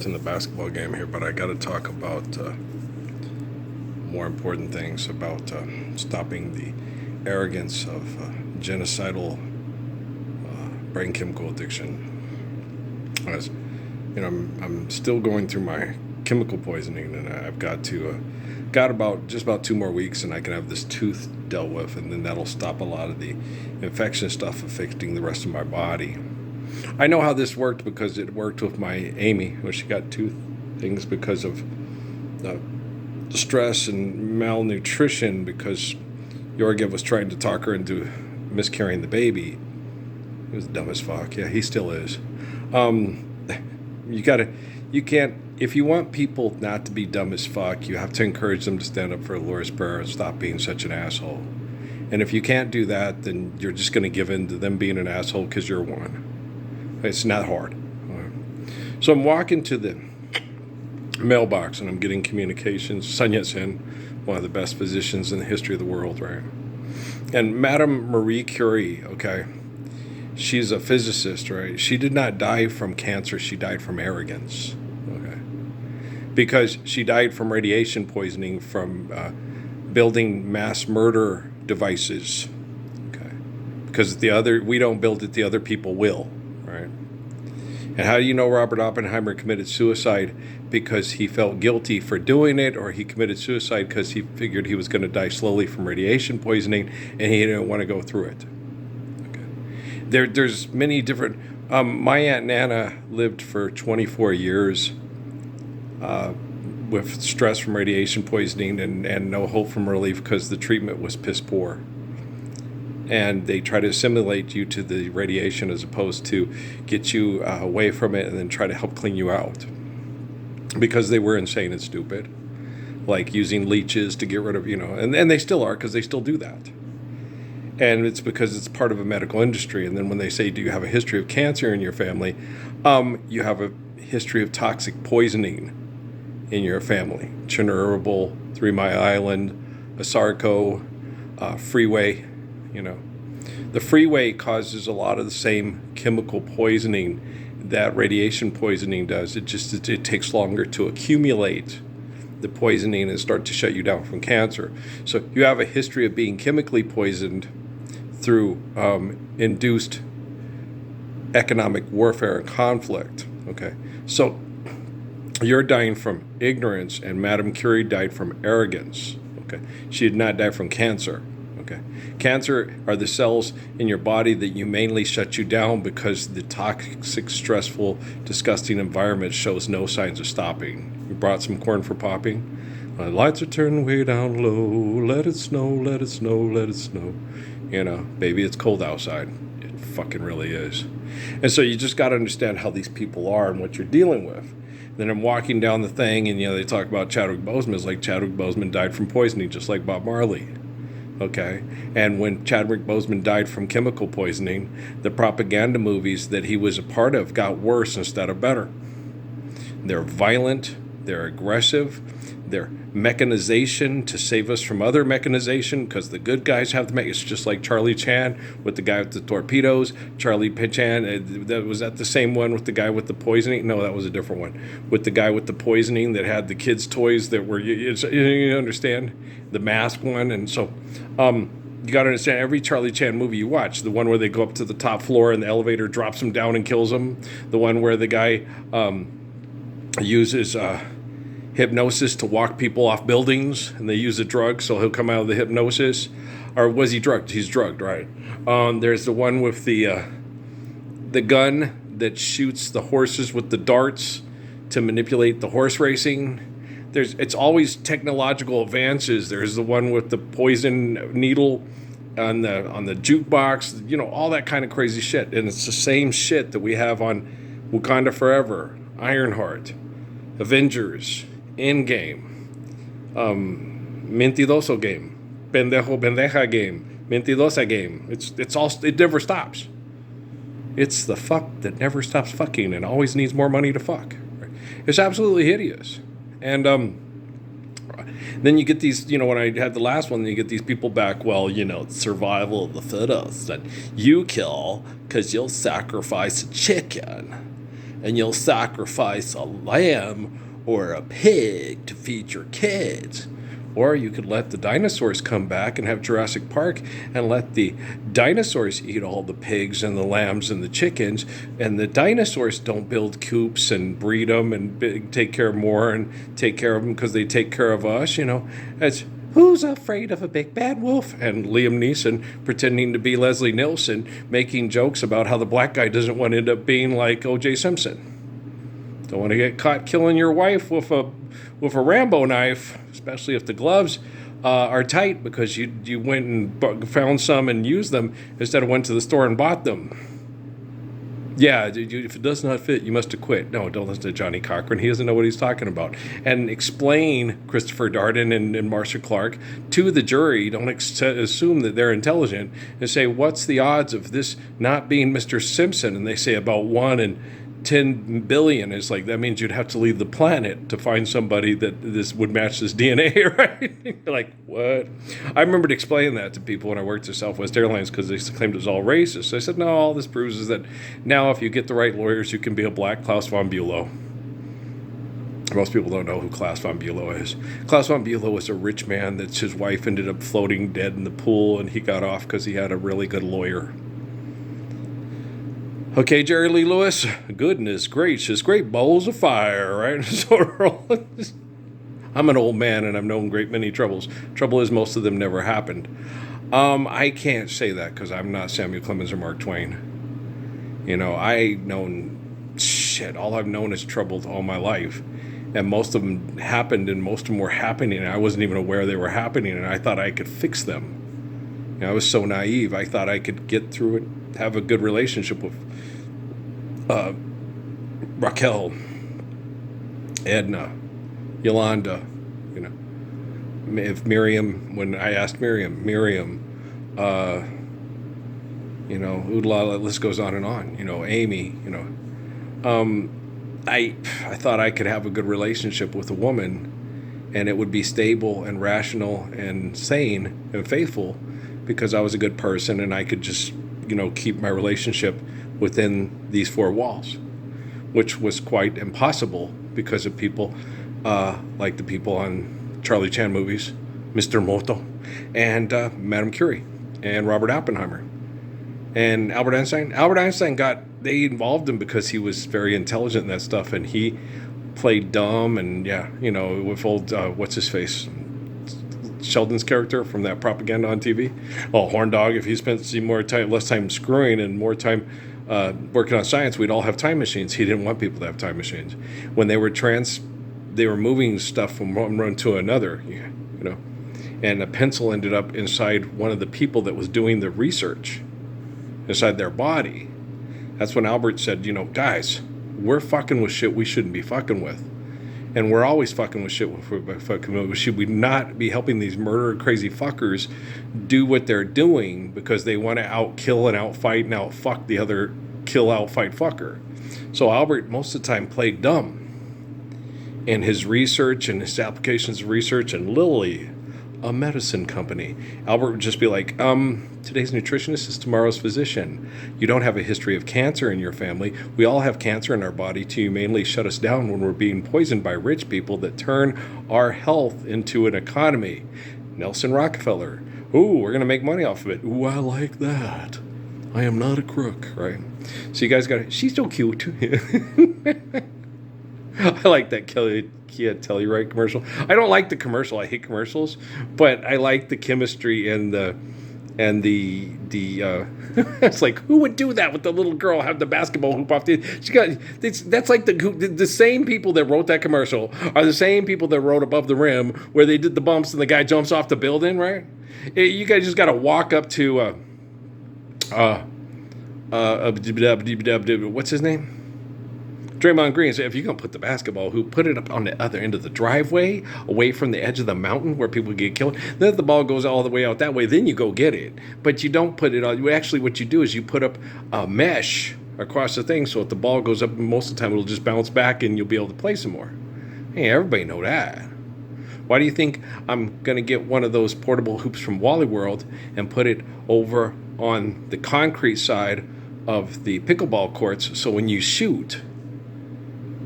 In the basketball game here, but I got to talk about more important things about stopping the arrogance of genocidal brain chemical addiction. As you know, I'm still going through my chemical poisoning, and I've got about just about 2 more weeks, and I can have this tooth dealt with, and then that'll stop a lot of the infection stuff affecting the rest of my body. I know how this worked because it worked with my Amy when she got tooth things because of stress and malnutrition, because Jorgen was trying to talk her into miscarrying the baby. He was dumb as fuck. Yeah, he still is. You can't, if you want people not to be dumb as fuck, you have to encourage them to stand up for the Lord's Prayer and stop being such an asshole. And if you can't do that, then you're just going to give in to them being an asshole because you're one. It's not hard. So I'm walking to the mailbox and I'm getting communications. Sun Yat-sen, one of the best physicians in the history of the world, right? And Madame Marie Curie, okay, she's a physicist, right? She did not die from cancer. She died from arrogance, okay? Because she died from radiation poisoning from building mass murder devices, okay? Because we don't build it, the other people will. Right. And how do you know Robert Oppenheimer committed suicide because he felt guilty for doing it, or he committed suicide because he figured he was going to die slowly from radiation poisoning and he didn't want to go through it? Okay. There's many different. My Aunt Nana lived for 24 years with stress from radiation poisoning and no hope from relief because the treatment was piss poor. And they try to assimilate you to the radiation as opposed to get you away from it and then try to help clean you out. Because they were insane and stupid. Like using leeches to get rid of, and they still are, because they still do that. And it's because it's part of a medical industry. And then when they say, do you have a history of cancer in your family? You have a history of toxic poisoning in your family. Chernobyl, 3 Mile Island, Asarco, freeway. The freeway causes a lot of the same chemical poisoning that radiation poisoning does. It takes longer to accumulate the poisoning and start to shut you down from cancer. So you have a history of being chemically poisoned through induced economic warfare and conflict. Okay, so you're dying from ignorance, and Madame Curie died from arrogance. Okay, she did not die from cancer. Okay. Cancer are the cells in your body that mainly shut you down because the toxic, stressful, disgusting environment shows no signs of stopping. You brought some corn for popping. Lights are turned way down low. Let it snow, let it snow, let it snow. Baby, it's cold outside. It fucking really is. And so you just got to understand how these people are and what you're dealing with. Then I'm walking down the thing, and they talk about Chadwick Boseman. It's like Chadwick Boseman died from poisoning, just like Bob Marley. Okay, and when Chadwick Boseman died from chemical poisoning, the propaganda movies that he was a part of got worse instead of better. They're violent, they're aggressive, they're mechanization to save us from other mechanization, because the good guys have it's just like Charlie Chan with the guy with the torpedoes. Charlie Chan, was that the same one with the guy with the poisoning? No, that was a different one. With the guy with the poisoning that had the kids' toys that were, you understand? The mask one. And so you got to understand, every Charlie Chan movie you watch, the one where they go up to the top floor and the elevator drops them down and kills them, the one where the guy uses hypnosis to walk people off buildings, and they use a drug so he'll come out of the hypnosis. Or was he drugged? He's drugged, right? There's the one with the gun that shoots the horses with the darts to manipulate the horse racing. It's always technological advances. There's the one with the poison needle on the jukebox, all that kind of crazy shit. And it's the same shit that we have on Wakanda Forever, Ironheart, Avengers, Endgame, Mentiroso game, Pendeja game, Mentirosa game. It never stops. It's the fuck that never stops fucking and always needs more money to fuck. It's absolutely hideous. And then you get these, when I had the last one, you get these people back, well, survival of the fittest, and you kill because you'll sacrifice a chicken. and you'll sacrifice a lamb or a pig to feed your kids. Or you could let the dinosaurs come back and have Jurassic Park and let the dinosaurs eat all the pigs and the lambs and the chickens, and the dinosaurs don't build coops and breed them and take care of more and take care of them because they take care of us, It's who's afraid of a big bad wolf? And Liam Neeson pretending to be Leslie Nielsen, making jokes about how the black guy doesn't want to end up being like O.J. Simpson. Don't want to get caught killing your wife with a Rambo knife, especially if the gloves are tight because you went and found some and used them instead of went to the store and bought them. Yeah, if it does not fit, you must acquit. No, don't listen to Johnny Cochran. He doesn't know what he's talking about. And explain Christopher Darden and Marcia Clark to the jury. Don't assume that they're intelligent and say, what's the odds of this not being Mr. Simpson? And they say about 1 in 10 billion. It's like, that means you'd have to leave the planet to find somebody that this would match this DNA, right? Like, what? I remembered explaining that to people when I worked at Southwest Airlines because they claimed it was all racist. So I said, no, all this proves is that now if you get the right lawyers, you can be a black Klaus von Bülow. Most people don't know who Klaus von Bülow is. Klaus von Bülow was a rich man that his wife ended up floating dead in the pool, and he got off because he had a really good lawyer. Okay, Jerry Lee Lewis, goodness gracious, great bowls of fire, right? So I'm an old man and I've known a great many troubles. Trouble is most of them never happened. I can't say that because I'm not Samuel Clemens or Mark Twain. All I've known is trouble all my life. And most of them happened and most of them were happening and I wasn't even aware they were happening and I thought I could fix them. I was so naive. I thought I could get through it, have a good relationship with Raquel, Edna, Yolanda, if Miriam, when I asked Miriam, oodla, the list goes on and on, Amy, I thought I could have a good relationship with a woman and it would be stable and rational and sane and faithful because I was a good person and I could just, keep my relationship within these 4 walls, which was quite impossible because of people like the people on Charlie Chan movies, Mr. Moto, and Madame Curie, and Robert Oppenheimer, and Albert Einstein. Albert Einstein they involved him because he was very intelligent in that stuff, and he played dumb, and with old, what's his face? Sheldon's character from that propaganda on TV. Oh, horn dog, if he spent less time screwing and more time working on science, we'd all have time machines. He didn't want people to have time machines. When they were moving stuff from one room to another, and a pencil ended up inside one of the people that was doing the research inside their body. That's when Albert said, guys, we're fucking with shit we shouldn't be fucking with. And we're always fucking with shit. Should we not be helping these murder crazy fuckers do what they're doing because they want to outkill and outfight and outfuck the other kill, outfight fucker? So Albert most of the time played dumb in his research and his applications of research. And Lilly, a medicine company, Albert would just be like, today's nutritionist is tomorrow's physician. You don't have a history of cancer in your family. We all have cancer in our body to humanely shut us down when we're being poisoned by rich people that turn our health into an economy. Nelson Rockefeller. Ooh, we're going to make money off of it. Ooh, I like that. I am not a crook, right? So you guys got to, she's so cute. I like that Kia Telluride commercial. I don't like the commercial. I hate commercials, but I like the chemistry and the it's like, who would do that with the little girl have the basketball hoop off the that's like the same people that wrote that commercial are the same people that wrote Above the Rim where they did the bumps and the guy jumps off the building, right? You guys just got to walk up to what's his name? Draymond Green said, if you're going to put the basketball hoop, put it up on the other end of the driveway, away from the edge of the mountain where people get killed. Then if the ball goes all the way out that way, then you go get it. But you don't put it on. Actually, what you do is you put up a mesh across the thing, so if the ball goes up, most of the time it'll just bounce back and you'll be able to play some more. Hey, everybody know that. Why do you think I'm going to get one of those portable hoops from Wally World and put it over on the concrete side of the pickleball courts so when you shoot,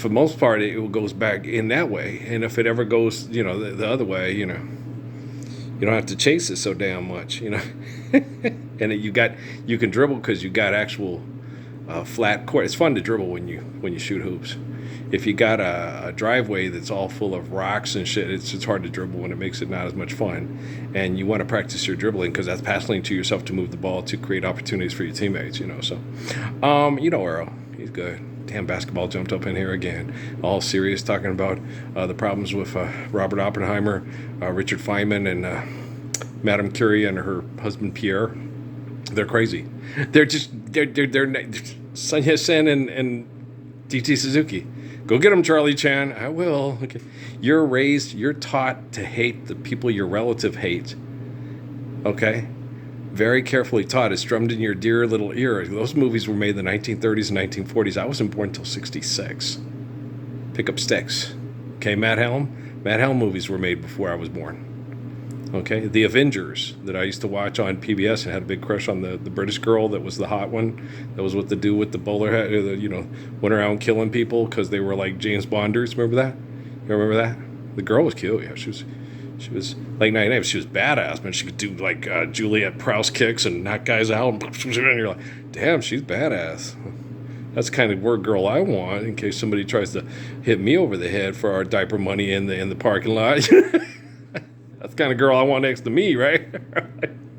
for the most part, it goes back in that way. And if it ever goes, the other way, you don't have to chase it so damn much, And you can dribble because you got actual flat court. It's fun to dribble when you shoot hoops. If you got a driveway that's all full of rocks and shit, it's hard to dribble, and it makes it not as much fun. And you want to practice your dribbling because that's passing to yourself to move the ball to create opportunities for your teammates. So, Earl, he's good. Damn, basketball jumped up in here again. All serious, talking about the problems with Robert Oppenheimer, Richard Feynman, and Madame Curie and her husband Pierre. They're crazy. They're Sun Yat-sen and D.T. Suzuki. Go get them, Charlie Chan. I will. Okay. You're taught to hate the people your relative hate. Okay? Very carefully taught. It's drummed in your dear little ear. Those movies were made in the 1930s and 1940s. I wasn't born until 66. Pick up sticks. Okay, Matt Helm? Matt Helm movies were made before I was born. Okay, The Avengers that I used to watch on PBS and had a big crush on the British girl that was the hot one. That was with the dude with the bowler hat, went around killing people because they were like James Bonders. Remember that? You remember that? The girl was cute. Yeah, she was like 99. She was badass, man. She could do like Juliet Prowse kicks and knock guys out. And you're like, damn, she's badass. That's the kind of word girl I want in case somebody tries to hit me over the head for our diaper money in the parking lot. That's the kind of girl I want next to me, right?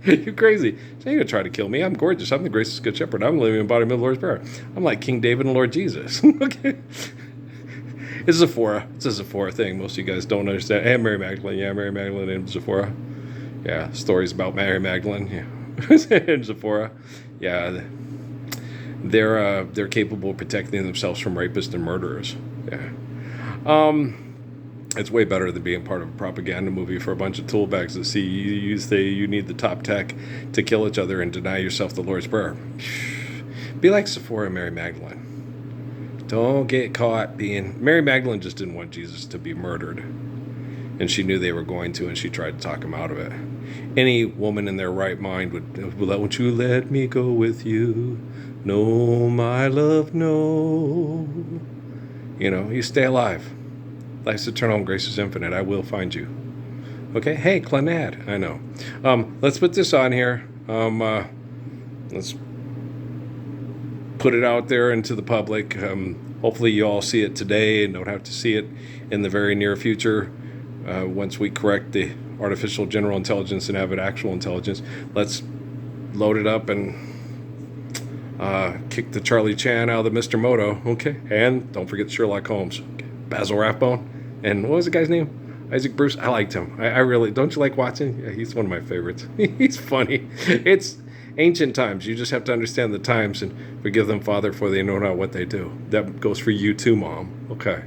You're crazy. She ain't gonna try to kill me. I'm gorgeous. I'm the gracious good shepherd. I'm living in the embodiment of the Lord's Prayer. I'm like King David and Lord Jesus. Okay. It's Zephora. It's a Zephora thing. Most of you guys don't understand. And Mary Magdalene. Yeah, Mary Magdalene and Zephora. Yeah, stories about Mary Magdalene. Yeah. And Zephora. Yeah. They're capable of protecting themselves from rapists and murderers. Yeah. It's way better than being part of a propaganda movie for a bunch of tool bags that see you say you need the top tech to kill each other and deny yourself the Lord's Prayer. Be like Zephora and Mary Magdalene. Don't get caught being... Mary Magdalene just didn't want Jesus to be murdered. And she knew they were going to, and she tried to talk him out of it. Any woman in their right mind would, won't you let me go with you? No, my love, no. You stay alive. Life's eternal and grace is infinite. I will find you. Okay? Hey, Clanad. I know. Let's put this on here. Let's put it out there into the public. Hopefully you all see it today and don't have to see it in the very near future. Once we correct the artificial general intelligence and have it actual intelligence, let's load it up and kick the Charlie Chan out of the Mr. Moto. Okay? And don't forget Sherlock Holmes. Okay. Basil Rathbone. And what was the guy's name? Isaac Bruce. I liked him. I really... Don't you like watching? Yeah, he's one of my favorites. He's funny. It's ancient times. You just have to understand the times and forgive them, Father, for they know not what they do. That goes for you too, Mom. Okay.